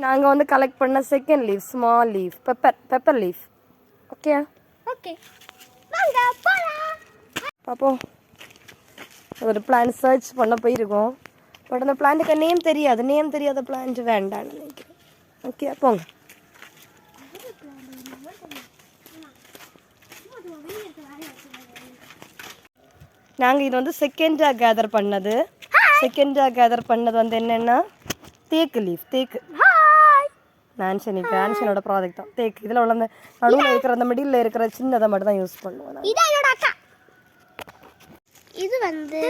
நாங்கள் வந்து கலெக்ட் பண்ண second leaf, small leaf, pepper leaf. Okay okay, வாங்க போலாம். பார்ப்போம். ஒரு பிளான் சர்ச் பண்ண போயிருக்கோம். பட் அந்த பிளான்ட்டுக்கு நேம் தெரியாத பிளான்ட் வேண்டான்னு நினைக்கிறேன். ஓகே போங்க. நாங்கள் இது வந்து செகண்டாக கேதர் பண்ணது வந்து என்னென்னா தேக்கு லீஃப். நான்சனோட ப்ராடக்ட் தான் தேக்கு. இதில் உள்ள அந்த நடுவில் இருக்கிற அந்த மிடில் இருக்கிற சின்னதை மட்டும் தான் யூஸ் பண்ணுவோம். இது வந்து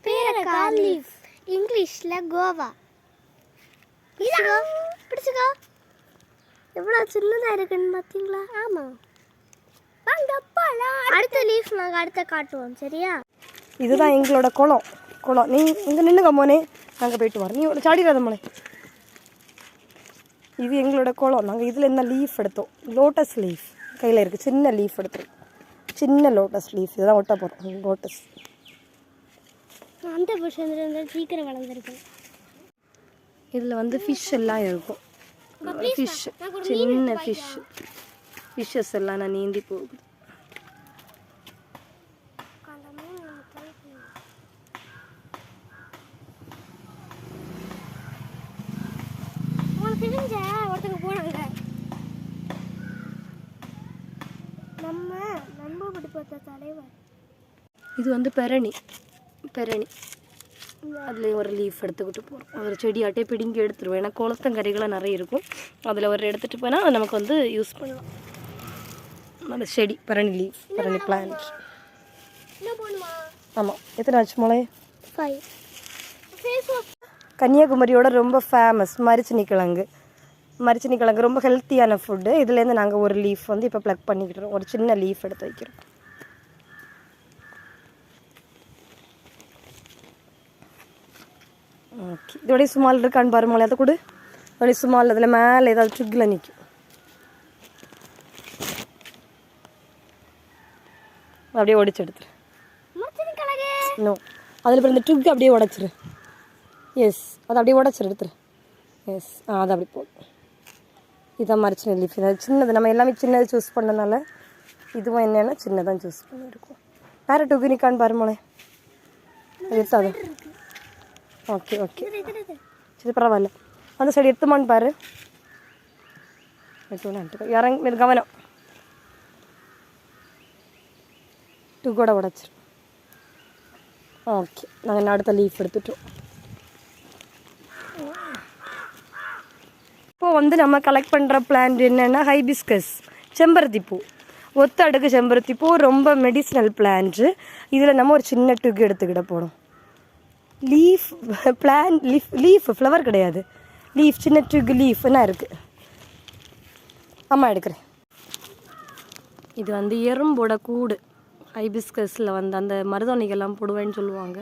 பேரக்கா லீஃப், இங்கிலீஷ்ல கோவா. பிடிச்சுக்கோ, எவ்வளோ சின்னதாக இருக்குன்னு பார்த்தீங்களா? ஆமாம், வாங்க போலாம். அடுத்த லீஃப் நாங்கள் அடுத்த காட்டுவோம், சரியா? இதுதான் எங்களோட குளம். நீ இங்கே நின்றுங்க மோனே, நாங்கள் போயிட்டு வரோம். நீ ஒரு சாடிடாத மோனே. இது எங்களோட குளம். நாங்கள் இதில் என்ன லீஃப் எடுத்தோம், லோட்டஸ் லீஃப் கையில் இருக்குது. சின்ன லீஃப் எடுத்தோம், சின்ன லோட்டஸ் லீஃப். இதுதான் ஒட்ட போகிறோம். லோட்டஸ் அந்த புஷன் சீக்கிரம் வளர்ந்துருக்கு. இதில் வந்து ஃபிஷ் எல்லாம் இருக்கும். சின்ன ஃபிஷ்ஷஸ் எல்லாம் நான் நீந்தி போகுது. ஒருத்தங்க போனாங்க, நம்ம நண்பப்படி பார்த்த தலைவர். இது வந்து பெரணி. அதில் ஒரு லீஃப் எடுத்துக்கிட்டு போகிறோம். ஒரு செடியாட்டே பிடுங்கி எடுத்துருவோம். ஏன்னா குளத்தங்கரைகளாக நிறைய இருக்கும். அதில் ஒரு எடுத்துகிட்டு போனால் நமக்கு வந்து யூஸ் பண்ணலாம். அந்த செடி பெரணி லீஃப், பெரணி பிளான்ட். ஆமாம், எத்தனை ஆச்சு மோளே? 5. கன்னியாகுமரியோட ரொம்ப ஃபேமஸ் மரிச்சினி கிழங்கு ரொம்ப ஹெல்த்தியான ஃபுட்டு. இதுலேருந்து நாங்கள் ஒரு லீஃப் வந்து இப்போ ப்ளக் பண்ணிக்கிட்டோம். ஒரு சின்ன லீஃப் எடுத்து வைக்கிறோம். ஓகே, இதோடய சுமால் இருக்கான்னு பாருமோளே, அதை கொடு. இதோடய சுமால் அதில் மேலே ஏதாவது ட்ரிக்கில் நிற்கும். அப்படியே உடைச்சு எடுத்துரு. நோ, அதில் இப்போ இந்த ட்ரிக் அப்படியே உடைச்சிரு. எஸ், அதை அப்படியே உடைச்சிரு, எடுத்துரு. எஸ், அதை அப்படி போடும். இதான் மரிச்சின லீஃப். இது சின்னது. நம்ம எல்லாமே சின்னது சூஸ் பண்ணனால இதுவும் என்னென்னா சின்னதான் சூஸ் பண்ணியிருக்கோம். வேறு டுக்கு நிற்கான்னு பாருமோளே, எடுத்தாது. ஓகே சரி, பரவாயில்ல. அந்த சைடு எடுத்துமான்னு பாரு. இறங்கி கவனம். கூட உடச்சிரு. ஓகே, நாங்கள் அடுத்த லீஃப் எடுத்துட்டோம். இப்போது வந்து நம்ம கலெக்ட் பண்ணுற பிளான்ட் என்னென்னா ஹைபிஸ்கஸ், செம்பருத்தி பூ. ஒத்த அடுக்கு செம்பருத்தி பூ ரொம்ப மெடிசினல் பிளான்ட்டு. இதில் நம்ம ஒரு சின்ன டுக்கு எடுத்துக்கிட்ட போகணும். லீஃப் லீஃப் ஃப்ளவர் கிடையாது, லீஃப். சின்ன ட்ரிக் லீஃப்னா இருக்குது. அம்மா எடுக்கிறேன். இது வந்து எறும்போட கூடு. ஹைபிஸ்கஸில் வந்து அந்த மருதாணிகள்லாம் போடுவேன்னு சொல்லுவாங்க.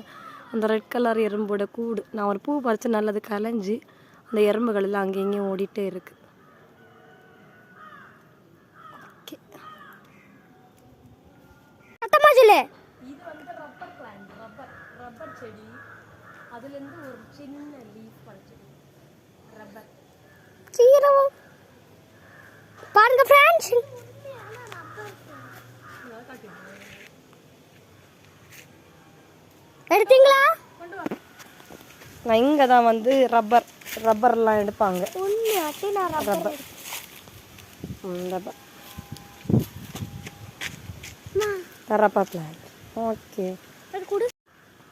அந்த ரெட் கலர் எறும்போட கூடு. நான் ஒரு பூ பறித்து நல்லது கலைஞ்சி அந்த எறும்புகள் எல்லாம் அங்கே இங்கேயும் ஓடிட்டே இருக்குது. ஓகே, இது வந்து ரப்பர் பிளான்ட், ரப்பர் செடி. அதுலேருந்து ஒரு சின்ன லீஃப் பறிச்சது ரப்பர். சீரகம் பாருங்க ஃப்ரெண்ட்ஸ். எடுத்தீங்களா? நான் இங்கே தான் வந்து ரப்பர்லாம் எடுப்பாங்க. Rubber rubber plant. ஓகே,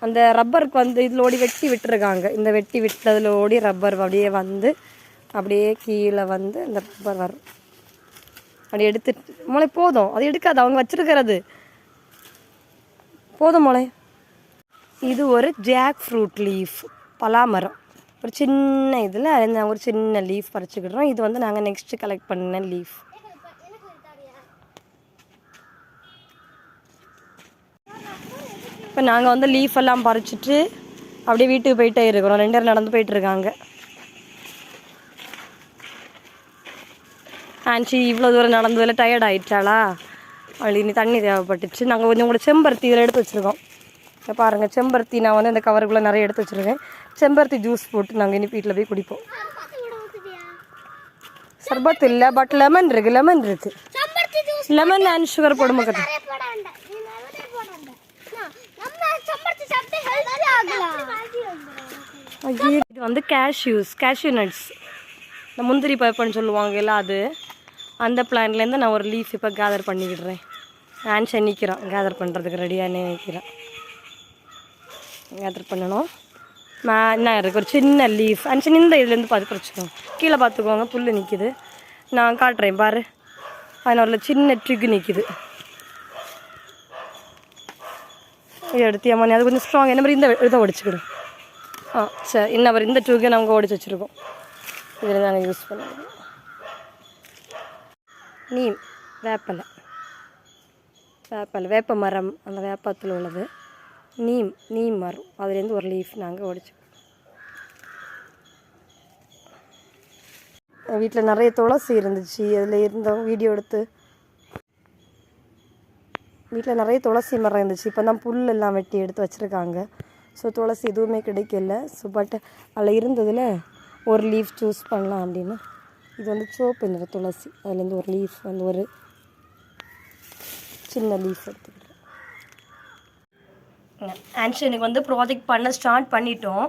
அந்த ரப்பருக்கு வந்து இதில் ஓடி வெட்டி விட்டுருக்காங்க. இந்த வெட்டி விட்டதில் ஓடி ரப்பர் அப்படியே வந்து அப்படியே கீழே வந்து அந்த ரப்பர் வரும். அப்படி எடுத்துட்டு மொளை போதும், அது எடுக்காது, அவங்க வச்சுருக்கிறது போதும் மொளை. இது ஒரு ஜாக் ஃப்ரூட் லீஃப், பலாமரம். ஒரு சின்ன இதில் நாங்கள் ஒரு சின்ன லீஃப் பறிச்சுக்கிடுறோம். இது வந்து நாங்கள் நெக்ஸ்ட்டு கலெக்ட் பண்ண லீஃப். இப்போ நாங்கள் வந்து லீஃப் எல்லாம் பறிச்சுட்டு அப்படியே வீட்டுக்கு போயிட்டே இருக்கிறோம். 2 பேர் நடந்து போயிட்டுருக்காங்க. ஆன்ச்சி இவ்வளோ தூரம் நடந்ததில் டயர்ட் ஆகிட்டாளா? அப்படி தண்ணி தேவைப்பட்டுச்சு. நாங்கள் கொஞ்சம் கூட செம்பருத்தி இதில் எடுத்து வச்சுருக்கோம். இப்போ பாருங்கள் செம்பருத்தி நான் வந்து இந்த கவருக்குள்ளே நிறைய எடுத்து வச்சுருக்கேன். செம்பருத்தி ஜூஸ் போட்டு நாங்கள் இனி வீட்டில் போய் குடிப்போம். சர்பத் இல்லை, பட் லெமன் இருக்குது. லெமன் அண்ட் சுகர் போடுமா கதை. இது வந்து கேஷ்யூ நட்ஸ், இந்த முந்திரி பருப்புன்னு சொல்லுவாங்க இல்லை, அது அந்த பிளான்லேருந்து நான் ஒரு லீஃப் இப்போ கேதர் பண்ணிக்கிடுறேன். ஆன்சன் நிற்கிறான் கேதர் பண்ணுறதுக்கு ரெடியாக நிற்கிறான். கேதர் பண்ணணும். நான் என்ன இருக்குது ஒரு சின்ன லீஃப் ஆன்சன் இந்த இதுலேருந்து பார்த்து பறிச்சுக்கோங்க. கீழே பார்த்துக்கோங்க, புல் நிற்கிது. நான் காட்டுறேன் பாரு. அதில் ஒரு சின்ன ட்ரிக் நிற்கிது. இது எடுத்தியாமா, அது கொஞ்சம் ஸ்ட்ராங். என்ன மாதிரி இந்த இதை உடைச்சிக்கிடும். சரி, இன்ன மாதிரி இந்த ட்ரிக்கை நாங்கள் உடைச்சி வச்சுருக்கோம். இதில் நாங்கள் யூஸ் பண்ணுவோம். நீம், வேப்பலை, வேப்ப மரம், அந்த வேப்பத்தில் உள்ளது நீம் மரம், அதுலேருந்து ஒரு லீஃப் நாங்கள் உடைச்சி. வீட்டில் நிறைய துளசி இருந்துச்சு, அதில் இருந்தோம் வீடியோ எடுத்து. வீட்டில் நிறைய துளசி மரம் இருந்துச்சு, இப்போ தான் புல் எல்லாம் வெட்டி எடுத்து வச்சுருக்காங்க. ஸோ துளசி எதுவுமே கிடைக்கல. ஸோ பட் அதில் இருந்ததில் ஒரு லீஃப் சூஸ் பண்ணலாம் அப்படின்னு. இது வந்து சோப்பு நிற துளசி, அதுலேருந்து ஒரு லீஃப் வந்து ஒரு சின்ன லீஃப் எடுத்துக்கிட்டேன். ஆன்ஷன் எனக்கு வந்து ப்ராஜெக்ட் பண்ண ஸ்டார்ட் பண்ணிட்டோம்.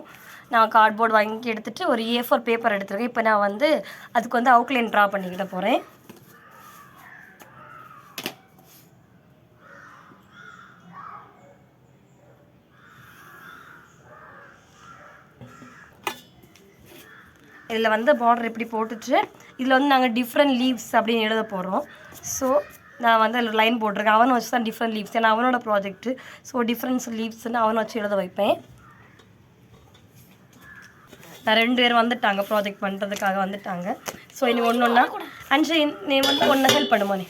நான் கார்ட்போர்டு வாங்கி எடுத்துகிட்டு ஒரு A4 பேப்பர் எடுத்துருக்கேன். இப்போ நான் வந்து அதுக்கு வந்து அவுட்லைன் ட்ரா பண்ணிக்கிட்ட போகிறேன். இதில் வந்து பார்டர் இப்படி போட்டுட்டு இதில் வந்து நாங்கள் டிஃப்ரெண்ட் லீவ்ஸ் அப்படின்னு எழுத போகிறோம். ஸோ நான் வந்து அதில் லைன் போட்டிருக்கேன். அவனை வச்சு தான் டிஃப்ரெண்ட் லீவ்ஸ், ஏன்னா அவனோட ப்ராஜெக்ட்டு. ஸோ டிஃப்ரெண்ட்ஸ் லீவ்ஸ்ன்னு அவனை வச்சு எழுத வைப்பேன். நான் 2 பேர் வந்துட்டாங்க, ப்ராஜெக்ட் பண்ணுறதுக்காக வந்துட்டாங்க. ஸோ இனி ஒன்று ஒன்றா அன்ஷன் நீ வந்து ஒன்று ஹெல்ப் பண்ணுமா. நீ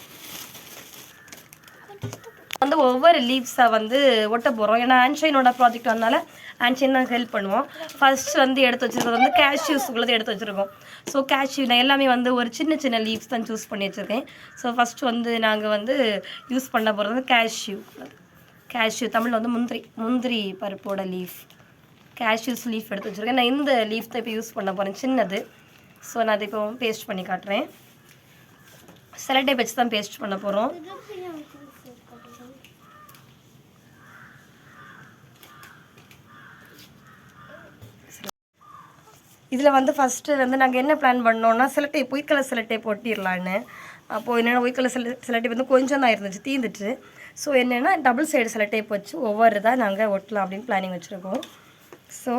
வந்து ஒவ்வொரு லீவ்ஸை வந்து ஒட்ட போகிறோம். ஏன்னா ஆன்ஷைனோட ப்ராஜெக்ட் வந்தனால ஆன்ஷைன் தான் ஹெல்ப் பண்ணுவோம். ஃபர்ஸ்ட் வந்து எடுத்து வச்சுருக்கிறது வந்து கேஷ்யூஸ் உள்ளது எடுத்து வச்சுருக்கோம். ஸோ கேஷ்யூ நான் எல்லாமே வந்து ஒரு சின்ன லீவ்ஸ் தான் சூஸ் பண்ணி வச்சுருக்கேன். ஸோ ஃபஸ்ட்டு வந்து நாங்கள் வந்து யூஸ் பண்ண போகிறது வந்து கேஷ்யூ தமிழில் வந்து முந்திரி பருப்போட லீஃப், கேஷ்யூஸ் லீஃப் எடுத்து வச்சுருக்கேன். நான் இந்த லீஃப் தான் இப்போ யூஸ் பண்ண போகிறேன், சின்னது. ஸோ நான் அதை இப்போ பேஸ்ட் பண்ணி காட்டுறேன். செலட்டை வச்சு தான் பேஸ்ட் பண்ண போகிறோம். இதில் வந்து ஃபஸ்ட்டு வந்து நாங்கள் என்ன பிளான் பண்ணோன்னா செலட்டேப் ஒயிட் கலர் செலட்டேப் ஒட்டிடலான்னு. அப்போது என்னென்னா ஒயிட் கலர் செலட்டேப் வந்து கொஞ்சம் தான் இருந்துச்சு, தீந்துட்டு. ஸோ என்னென்னா டபுள் சைடு செலட்டேப் வச்சு ஒவ்வொரு இதாக நாங்கள் ஒட்டலாம் அப்படின்னு பிளானிங் வச்சுருக்கோம். ஸோ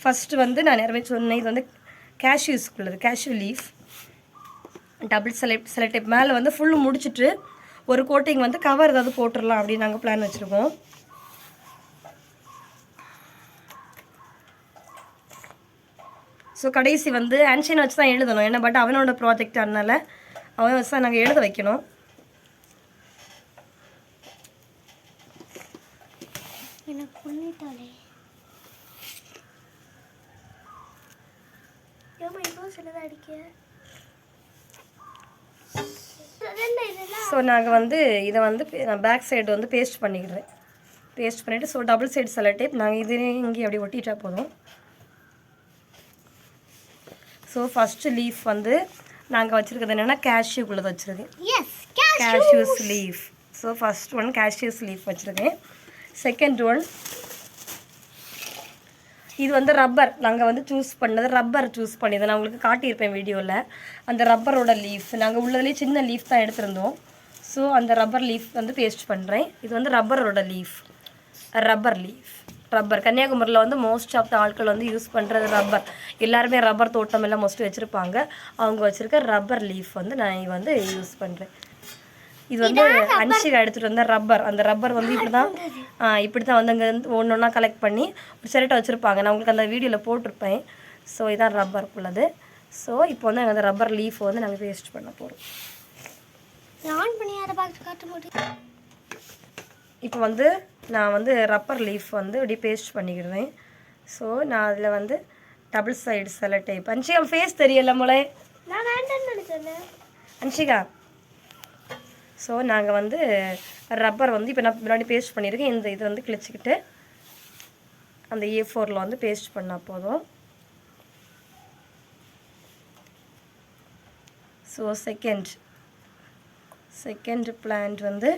ஃபஸ்ட்டு வந்து நான் நேரமே சொன்னேன், இது வந்து கேஷ்யூஸ்க்குள்ளது, கேஷ்யூ லீஃப். டபுள் செலட்டேப் மேலே வந்து ஃபுல்லு முடிச்சுட்டு ஒரு கோட்டிங் வந்து கவர் ஏதாவது போட்டுடலாம் அப்படின்னு நாங்கள் பிளான் வச்சுருக்கோம். ஸோ கடைசி வந்து ஆன்ஷனை வச்சு தான் எழுதணும். ஏன்னா பட் அவனோட ப்ராஜெக்ட் அதனால அவனை வச்சு தான் நாங்கள் எழுத வைக்கணும். ஸோ நாங்கள் வந்து இதை வந்து நான் பேக் சைடு வந்து பேஸ்ட் பண்ணிக்கிறேன். பேஸ்ட் பண்ணிவிட்டு ஸோ டபுள் சைடு செலட்டேப் நாங்கள் இது இங்கே அப்படி ஒட்டிட்டா போதும். ஸோ ஃபஸ்ட்டு லீஃப் வந்து நாங்கள் வச்சுருக்கிறது என்னென்னா கேஷ்யூக்குள்ளது வச்சுருக்கேன், cashews leaf. So first one cashews leaf வச்சுருக்கேன். செகண்ட் ஒன் இது வந்து ரப்பர், நாங்கள் வந்து சூஸ் பண்ணது ரப்பர் சூஸ் பண்ணியதை நான் உங்களுக்கு காட்டியிருப்பேன் வீடியோவில். அந்த ரப்பரோட லீஃப் நாங்கள் உள்ளதுலேயே சின்ன லீஃப் தான் எடுத்திருந்தோம். ஸோ அந்த ரப்பர் லீஃப் வந்து பேஸ்ட் பண்ணுறேன். இது வந்து ரப்பரோட லீஃப், ரப்பர் கன்னியாகுமரியில் வந்து மோஸ்ட் ஆஃப் த ஆட்கள் வந்து யூஸ் பண்ணுறது ரப்பர். எல்லாருமே ரப்பர் தோட்டம் எல்லாம் மோஸ்ட்லி வச்சுருப்பாங்க. அவங்க வச்சுருக்க ரப்பர் லீஃப் வந்து நான் வந்து யூஸ் பண்ணுறேன். இது வந்து அன்ஷிகா எடுத்துகிட்டு வந்த ரப்பர். அந்த ரப்பர் வந்து இப்படி தான் வந்து அங்கே ஒன்று ஒன்றா கலெக்ட் பண்ணி ஒரு செரட்டை வச்சுருப்பாங்க. நான் உங்களுக்கு அந்த வீடியோவில் போட்டிருப்பேன். ஸோ இதான் ரப்பருக்குள்ளது. ஸோ இப்போ வந்து அந்த ரப்பர் லீஃப் வந்து நாங்கள் வேஸ்ட் பண்ண போகிறோம். இப்போ வந்து நான் வந்து ரப்பர் லீஃப் வந்து இப்படி பேஸ்ட் பண்ணிக்கிறேன். ஸோ நான் அதில் வந்து டபுள் சைடு செலட்டேப். அன்ஷிகா ஃபேஸ் தெரியல மொழை அன்ஷிகா. ஸோ நாங்கள் வந்து ரப்பர் வந்து இப்போ நான் முன்னாடி பேஸ்ட் பண்ணியிருக்கேன். இது வந்து கிழிச்சிக்கிட்டு அந்த A4ல வந்து பேஸ்ட் பண்ணால் போதும். ஸோ செகண்ட் பிளான்ட் வந்து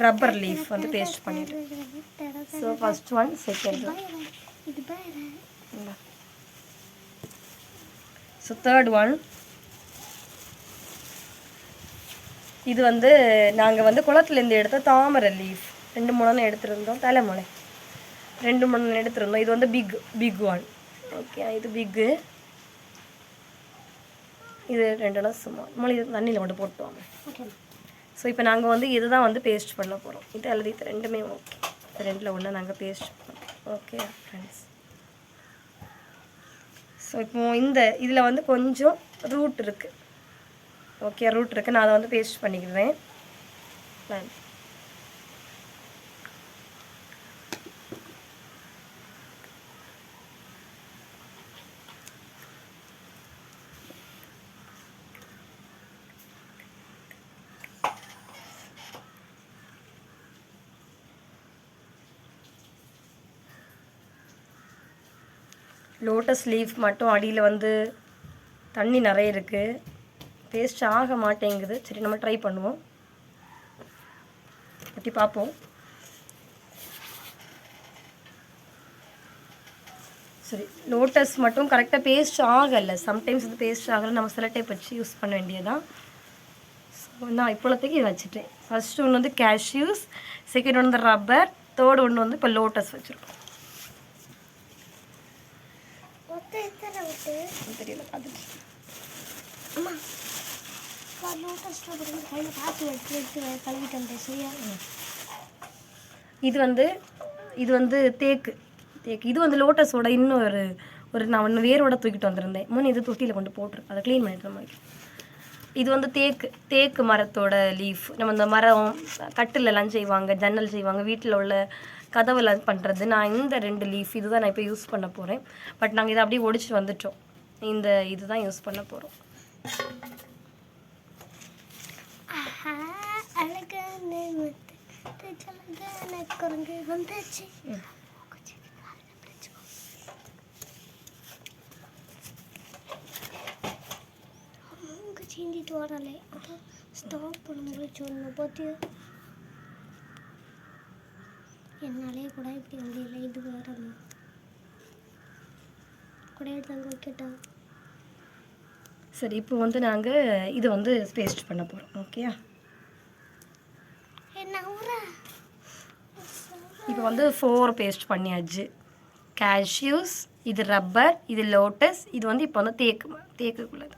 ரப்பர் லீஃப் வந்து பேஸ்ட் பண்ணிடுறேன். So first one, second one. So third one, இது வந்து நாங்கள் வந்து குளத்துலேருந்து எடுத்த தாமரை லீஃப் 2-3 எடுத்துருந்தோம். தலைமுறை 2-3 எடுத்துருந்தோம். இது வந்து பிக் ஒன். ஓகே, இது பிக்கு. இது 2 சும்மா இது தண்ணியில் கொண்டு போட்டுவாங்க. ஓகே. ஸோ இப்போ நாங்கள் வந்து இதுதான் வந்து பேஸ்ட் பண்ண போகிறோம். இது அல்லது இது ரெண்டுமே ஓகே. இது 2ல் ஒன்று நாங்கள் பேஸ்ட் பண்ணோம். Okay friends. ஸோ இப்போது இதில் வந்து கொஞ்சம் ரூட் இருக்குது. ஓகே, ரூட் இருக்குது. நான் அதை வந்து பேஸ்ட் பண்ணிக்கிறேன். லோட்டஸ் லீஃப் மட்டும் அடியில் வந்து தண்ணி நிறைய இருக்குது, பேஸ்ட் ஆக மாட்டேங்குது. சரி, நம்ம ட்ரை பண்ணுவோம், பற்றி பார்ப்போம். சரி, லோட்டஸ் மட்டும் கரெக்டாக பேஸ்ட் ஆகலை. சம்டைம்ஸ் இது பேஸ்ட் ஆகலை. நம்ம சில டைப் வச்சு யூஸ் பண்ண வேண்டியதான். ஸோ நான் இப்போதைக்கு வச்சுட்டேன். ஃபர்ஸ்ட் ஒன்று வந்து கேஷ்யூஸ், செகண்ட் ஒன்று வந்து ரப்பர், தேர்ட் ஒன்று வந்து இப்போ லோட்டஸ் வச்சுருக்கோம். தெரியல, பார்த்துட்டு இது வந்து தேக்கு. இது வந்து லோட்டஸோட இன்னும் ஒரு நான் ஒன்று வேரோட தூக்கிட்டு வந்திருந்தேன். இது தொட்டியில் கொண்டு போட்டுரு, அதை க்ளீன் பண்ணிட்டு மாதிரி. இது வந்து தேக்கு மரத்தோட லீஃப். நம்ம இந்த மரம் கட்டிலெல்லாம் செய்வாங்க, ஜன்னல் செய்வாங்க, வீட்டில் உள்ள கதவுலாம் பண்ணுறது. நான் இந்த 2 லீஃப் இதுதான் நான் இப்போ யூஸ் பண்ண போகிறேன். பட் நாங்கள் இதை அப்படியே ஒடிச்சிட்டு வந்துட்டோம். இதுதான் யூஸ் பண்ண போகிறோம். சீண்டிட்டு வரலே ஸ்டாப் பண்ணுங்க சொன்ன பார்த்து என்னாலே கூட இப்படி முடியல. இது வேற கூட எடுத்தாங்க. ஓகேட்டா, சரி. இப்போ வந்து நாங்கள் இது வந்து பேஸ்ட் பண்ண போகிறோம். ஓகேயா, என்ன இப்போ வந்து 4 பேஸ்ட் பண்ணியாச்சு. கேஷ்யூஸ், இது ரப்பர், இது லோட்டஸ், இது வந்து இப்போ வந்து தேக்குக்குள்ளது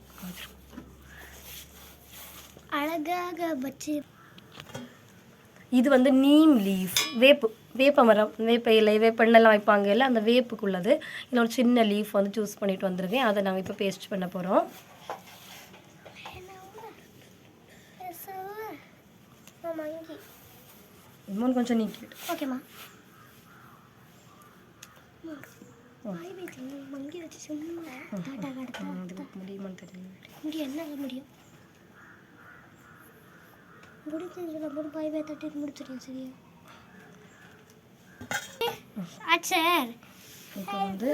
அழகாக வச்சு. இது வந்து நீம் லீஃப், வேப்ப மரம், வேப்ப இலை, வேப்பெண்ணெல்லாம் வைப்பாங்க இல்லை, அந்த வேப்புக்குள்ளது. இதில் ஒரு சின்ன லீஃப் வந்து சூஸ் பண்ணிட்டு வந்திருக்கேன். அதை நாங்கள் இப்போ பேஸ்ட் பண்ண போகிறோம். இன்னும் கொஞ்சம் நீக்கிட்டு. ஓகேம்மா. மங்கி வச்சு சும்மா முடியுமான்னு தெரியல. முடியும், என்ன முடியும் முடிச்சு போட்டு பாய் பாய் தட்டி முடிச்சிடுறேன். சரியா? சார், இப்போ வந்து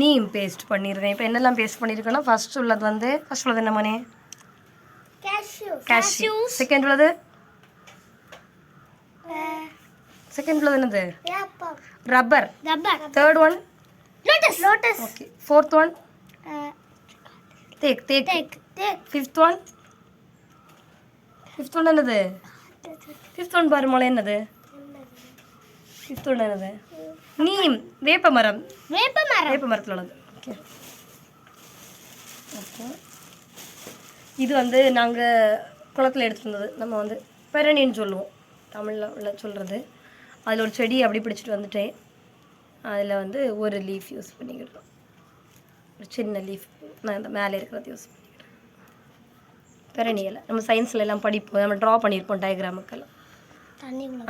நீம் பேஸ்ட் பண்ணிடுறேன். இப்போ என்னெல்லாம் பேஸ்ட் பண்ணியிருக்கேன்னா, ஃபர்ஸ்ட் உள்ளது என்ன மணி? கேஷ்யூ. செகண்ட் உள்ளது என்னது? Rubber. Third one lotus. Okay. Fourth one teak. Fifth one என்னது? ஃபிஃப்த் ஒன் பாரு மொழி என்னது? ஃபிஃப்த் ஒன் என்னது? நீம், வேப்ப மரத்தில் உள்ளது. ஓகே. ஓகே, இது வந்து நாங்கள் குளத்தில் எடுத்துருந்தது. நம்ம வந்து பெரணின்னு சொல்லுவோம், தமிழில் உள்ள சொல்கிறது. அதில் ஒரு செடி அப்படி பிடிச்சிட்டு வந்துட்டேன். அதில் வந்து ஒரு லீஃப் யூஸ் பண்ணிக்கிட்டோம், ஒரு சின்ன லீஃப். நான் இந்த மேலே இருக்கிறது யூஸ் பண்ணிக்கிறேன். பெரணி இலை நம்ம சயின்ஸில் எல்லாம் படிப்போம், நம்ம ட்ரா பண்ணியிருப்போம் டயக்ராமுக்கெல்லாம்.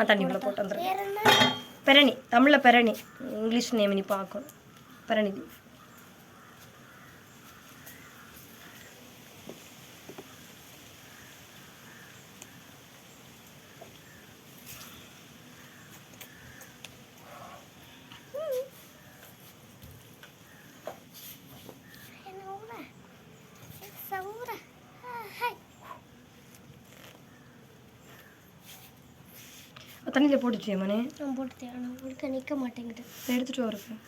தண்ணிக்குள்ளே போட்டு வந்துடுறேன். பெரணி, தமிழில் பெரணி, இங்கிலீஷ் நேம் நீ பார்க்கணும். பெரணி லீஃப். தண்ணியில் போட்டுட்டியா மனே? நான் போட்டு ஆனால் நிற்க மாட்டேங்குது. எடுத்துகிட்டு வரேன்.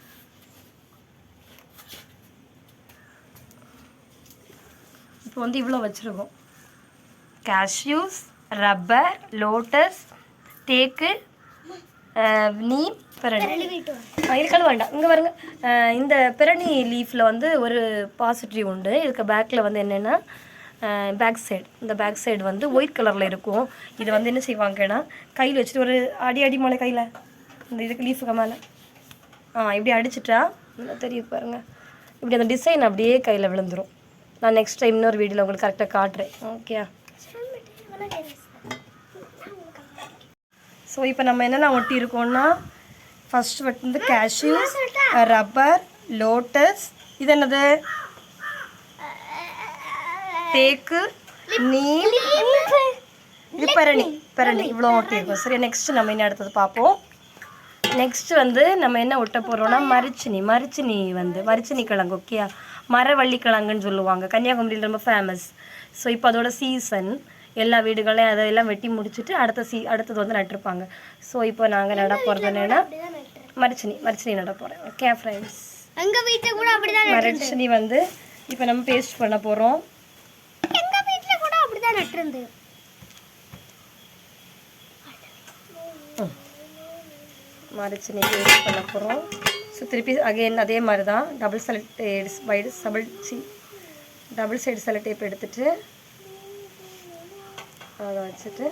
இப்போ வந்து இவ்வளோ வச்சுருக்கோம். கேஷ்யூஸ், ரப்பர், லோட்டஸ், தேக்கு, நீம், பிரணி. இருக்காது வேண்டாம். இங்கே பாருங்க, இந்த பிரணி லீஃபில் வந்து ஒரு பாசிட்டிவ் உண்டு. இதுக்கு பேக்கில் வந்து என்னென்னா பேக் சைடு, இந்த பேக் சைடு வந்து ஒயிட் கலரில் இருக்கும். இதை வந்து என்ன செய்வாங்கன்னா கையில் வச்சுட்டு ஒரு அடி மேலே கையில் இந்த இதுக்கு லீஃபுக்கு மேலே இப்படி அடிச்சிட்டா தெரியுது பாருங்கள். இப்படி அந்த டிசைன் அப்படியே கையில் விழுந்துடும். நான் நெக்ஸ்ட் டைம் இன்னொரு வீடியோவில் உங்களுக்கு கரெக்டாக காட்டுறேன். ஓகே. ஸோ இப்போ நம்ம என்னெல்லாம் ஒட்டியிருக்கோம்னா ஃபர்ஸ்ட் வந்து கேஷ்யூஸ், ரப்பர், லோட்டஸ், இது என்னது தேக்கு, நீம், இது பரணி இவ்வளோ ஒட்டியிருக்கோம். சரி, நெக்ஸ்ட் நம்ம என்ன அடுத்தது பார்ப்போம். நெக்ஸ்ட் வந்து நம்ம என்ன ஒட்ட போகிறோம்னா மரிச்சினி வந்து மரிச்சினி கிழங்கு. ஓகே, மரவள்ளி கிழங்குன்னு சொல்லுவாங்க. கன்னியாகுமரியில் ரொம்ப ஃபேமஸ். ஸோ இப்போ அதோட சீசன். எல்லா வீடுகளையும் அதெல்லாம் வெட்டி முடிச்சுட்டு அடுத்தது வந்து நட்டுருப்பாங்க. ஸோ இப்போ நாங்கள் நட போகிறது என்னென்னா மரிச்சினி நட போகிறேன். ஓகே ஃப்ரெண்ட்ஸ், எங்கள் வீட்டில் கூட அப்படிதான் மரிச்சினி வந்து இப்போ நம்ம பேஸ்ட் பண்ண போகிறோம். எங்கள் வீட்டில் கூட அப்படிதான் நட்டுருந்து. மரிச்சினி பேஸ்ட் பண்ண போகிறோம். ஸோ திருப்பி அகைன் அதே மாதிரி தான் டபுள் சைடு செலோ டேப் எடுத்துகிட்டு அதை வச்சுட்டு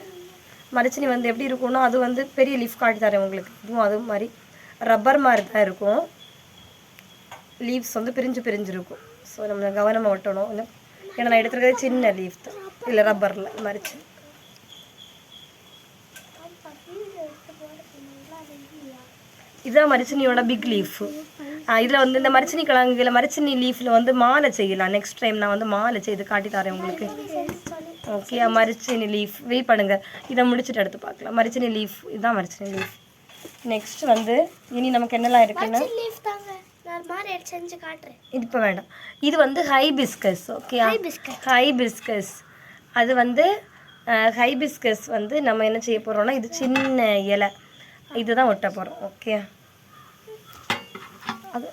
மரிச்சினி வந்து எப்படி இருக்கும்னா அது வந்து பெரிய லீஃப் காட்டி தரேன் உங்களுக்கு. இதுவும் அது மாதிரி ரப்பர் மாதிரி தான் இருக்கும். லீவ்ஸ் வந்து பிரிஞ்சிருக்கும். ஸோ நம்ம கவனமாக ஒட்டணும். ஏன்னா நான் எடுத்துருக்கிறது சின்ன லீஃப் தான், இல்லை ரப்பரில் மரிச்சினி. இதுதான் மரிச்சினியோட பிக் லீஃப். இதில் வந்து இந்த மரிச்சினி கிழங்குல மரிச்சினி லீஃபில் வந்து மாலை செய்யலாம். நெக்ஸ்ட் டைம் நான் வந்து மாலை செய்து காட்டி தரேன் உங்களுக்கு. ஓகே, மரிச்சினி லீஃப் வெயிட் பண்ணுங்கள், இதை முடிச்சுட்டு எடுத்து பார்க்கலாம். மரிச்சினி லீஃப், இதுதான் மரிச்சினி லீஃப். நெக்ஸ்ட் வந்து இனி நமக்கு என்னெல்லாம் இருக்குன்னா இது இப்போ வேண்டாம். இது வந்து ஹைபிஸ்கஸ். Okay, hibiscus. அது வந்து ஹைபிஸ்கஸ் வந்து நம்ம என்ன செய்ய போகிறோம்னா இது சின்ன இலை இதுதான் ஒட்ட போகிறோம். ஓகே, அது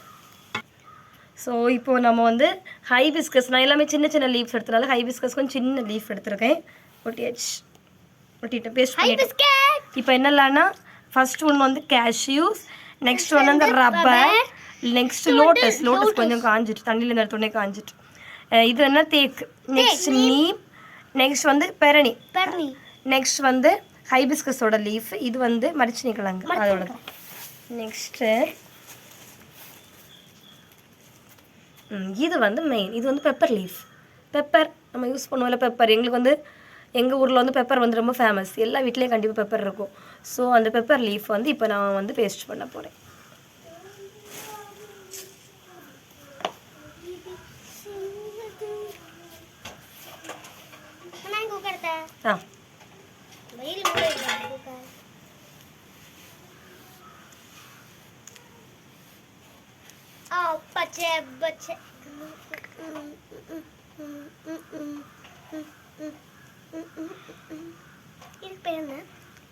ஸோ இப்போது நம்ம வந்து ஹைபிஸ்கஸ் நான் எல்லாமே சின்ன லீஃப்ஸ் எடுத்தனால ஹைபிஸ்கஸ் கொஞ்சம் சின்ன லீஃப் எடுத்துருக்கேன். ஒட்டிட்டு பேஸ்ட் பண்ணிட்டேன். இப்போ என்னெல்லாம்னா ஃபர்ஸ்ட் ஒன்று வந்து கேஷ்யூஸ், நெக்ஸ்ட் ஒன்று வந்து ரப்பர், நெக்ஸ்ட் லோட்டஸ் கொஞ்சம் காஞ்சிட்டு தண்ணியில் எடுத்தோடனே காஞ்சிட்டு. இது என்ன தேக்கு, நெக்ஸ்ட் நீம், நெக்ஸ்ட் வந்து பெரணி, நெக்ஸ்ட் வந்து ஹைபிஸ்கஸோட லீஃப், இது வந்து மரிச்சினி கிழங்கு அதோட தான். நெக்ஸ்ட்டு இது வந்து மெயின், இது வந்து பெப்பர் லீஃப். பெப்பர் நம்ம யூஸ் பண்ணுவோம்ல பெப்பர். எங்களுக்கு வந்து எங்கள் ஊரில் வந்து பெப்பர் வந்து ரொம்ப ஃபேமஸ். எல்லா வீட்லேயும் கண்டிப்பாக பெப்பர் இருக்கும். ஸோ அந்த பெப்பர் லீஃப் வந்து இப்போ நான் வந்து பேஸ்ட் பண்ண போகிறேன்.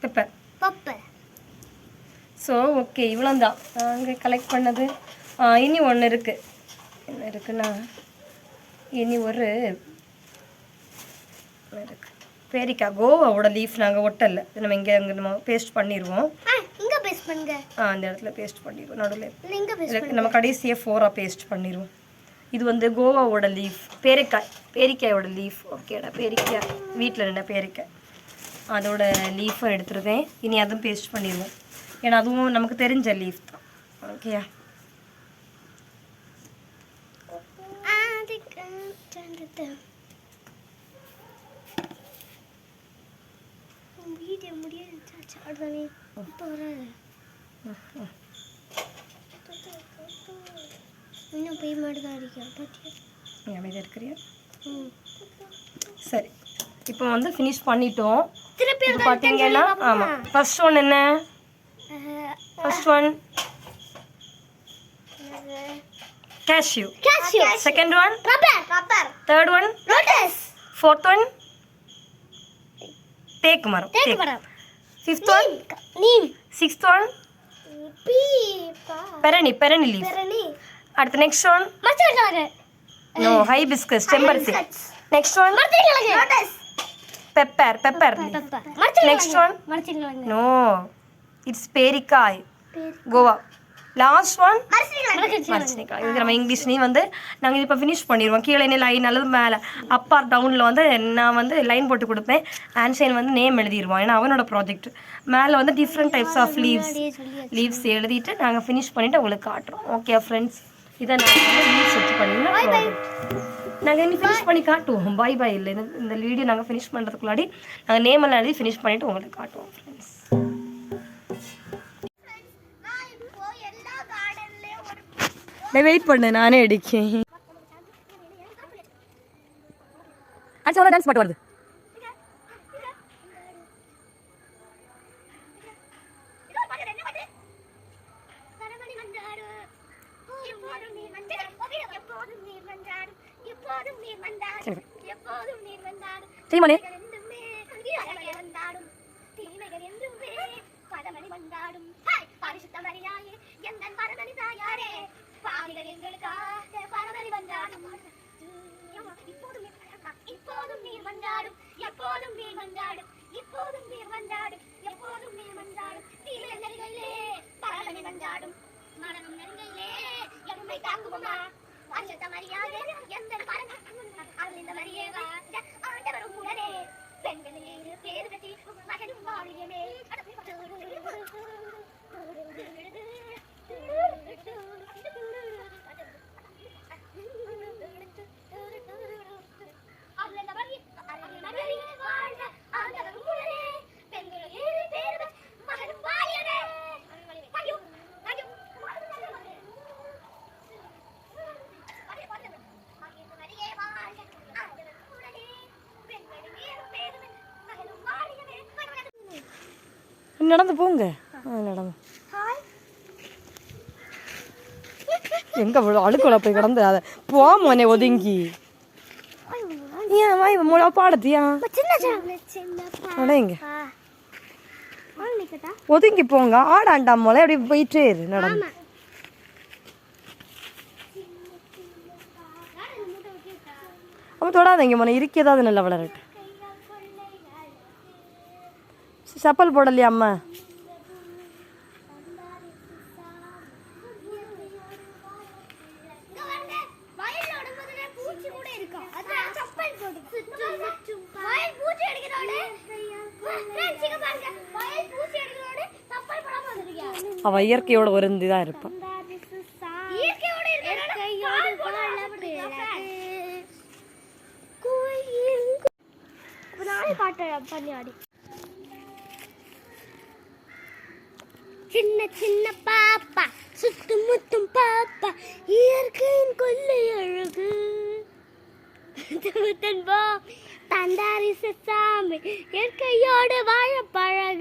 பெப்பர். ஸோ ஓகே, இவ்வளோ தான் நாங்கள் கலெக்ட் பண்ணது. இனி ஒன்று இருக்குது. என்ன இருக்குன்னா இனி ஒரு இருக்குது பேரிக்காய். கோவாவோட லீஃப் நாங்கள் ஒட்டலை, நம்ம இங்கே நம்ம பேஸ்ட் பண்ணிடுவோம். அந்த இடத்துல பேஸ்ட் பண்ணிடுவோம். நடுவில் நம்ம கடைசியாக 4 பேஸ்ட் பண்ணிடுவோம். இது வந்து கோவாவோட லீஃப், பேரிக்காயோட லீஃப். ஓகேடா, பேரிக்காய் வீட்டில் இருந்த பேரிக்காய் அதோட லீஃபை எடுத்துருக்கேன். இனி அதுவும் பேஸ்ட் பண்ணிடுவோம். ஏன்னா அதுவும் நமக்கு தெரிஞ்ச லீஃப் தான். ஓகேயா, இருக்கிறியா? சரி, இப்போ வந்து ஃபினிஷ் பண்ணிட்டோம். பார்த்தீங்கன்னா ஆமாம், ஃபர்ஸ்ட் ஒன் என்ன? First one cashew. Second one rubber. Third one lotus. Fourth one தேக்கு மரம். Fifth one neem sixth one பீப்பா பெரணி லீஃப். பெரணி அடுத்து நெக்ஸ்ட் ஒன் மரச்செடிக்கிழங்கு நோ ஹைபிஸ்கஸ் செம்பருத்தி. நெக்ஸ்ட் ஒன் மரச்செடிக்கிழங்கு லோட்டஸ் பெப்பர் நெக்ஸ்ட் ஒன் மரச்செடிக்கிழங்கு நோ இட்ஸ் பேரிக்காய் கோவா. லாஸ்ட் ஒன் மரச்சினிக்காய். இதுக்கு நம்ம இங்கிலீஷ்லேயும் வந்து நாங்கள் இப்போ ஃபினிஷ் பண்ணிடுவோம். கீழே லைன் அல்லது மேலே அப் ஆர் டவுனில் வந்து நான் வந்து லைன் போட்டு கொடுப்பேன். ஆன்சைன் வந்து நேம் எழுதிடுவான், ஏன்னா அவனோட ப்ராஜெக்ட். மேலே வந்து டிஃப்ரெண்ட் டைப்ஸ் ஆஃப் லீவ்ஸ் எழுதிட்டு நாங்கள் ஃபினிஷ் பண்ணிவிட்டு உங்களுக்கு காட்டுறோம். ஓகே ஃப்ரெண்ட்ஸ், இதை நாங்கள் வந்து லீவ்ஸ் வச்சு பண்ணிங்கன்னா நாங்கள் இன்னும் ஃபினிஷ் பண்ணி காட்டுவோம். பாய் பாய் இல்லை, இந்த வீடியோ நாங்கள் ஃபினிஷ் பண்ணுறதுக்குள்ளாடி நாங்கள் நேம் எல்லாம் எழுதி ஃபினிஷ் பண்ணிவிட்டு உங்களுக்கு காட்டுவோம் ஃப்ரெண்ட்ஸ். வெயிட் பண்ணு, நானே அடிக்கேன். அச்சா டான்ஸ் பாட்டு வருது. செய்யுமானே நடந்து போங்க. நடந்து எங்க அழுக்கோல போய் கிடந்து அதை போ மோனே ஒதுங்கி. ஏன் வாய் மூளை பாடத்தியா நடங்க ஒதுங்கி போங்க. ஆடாண்டா மோளை அப்படி போயிட்டே இரு. நடந்து அவன் தொடாதீங்க மோனே, இருக்கேதாவது நல்லா வளரட்டு. சப்பல் போடலையா அம்மா? அவ இயற்கையோட ஒருந்துதான் இருப்பான். சின்ன சின்ன பாப்பா சுத்தும் முத்தும் பாப்பா இயற்கையின் கொள்ளை அழகு தந்தாரி சாமி இயற்கையோடு வாழ பழகு.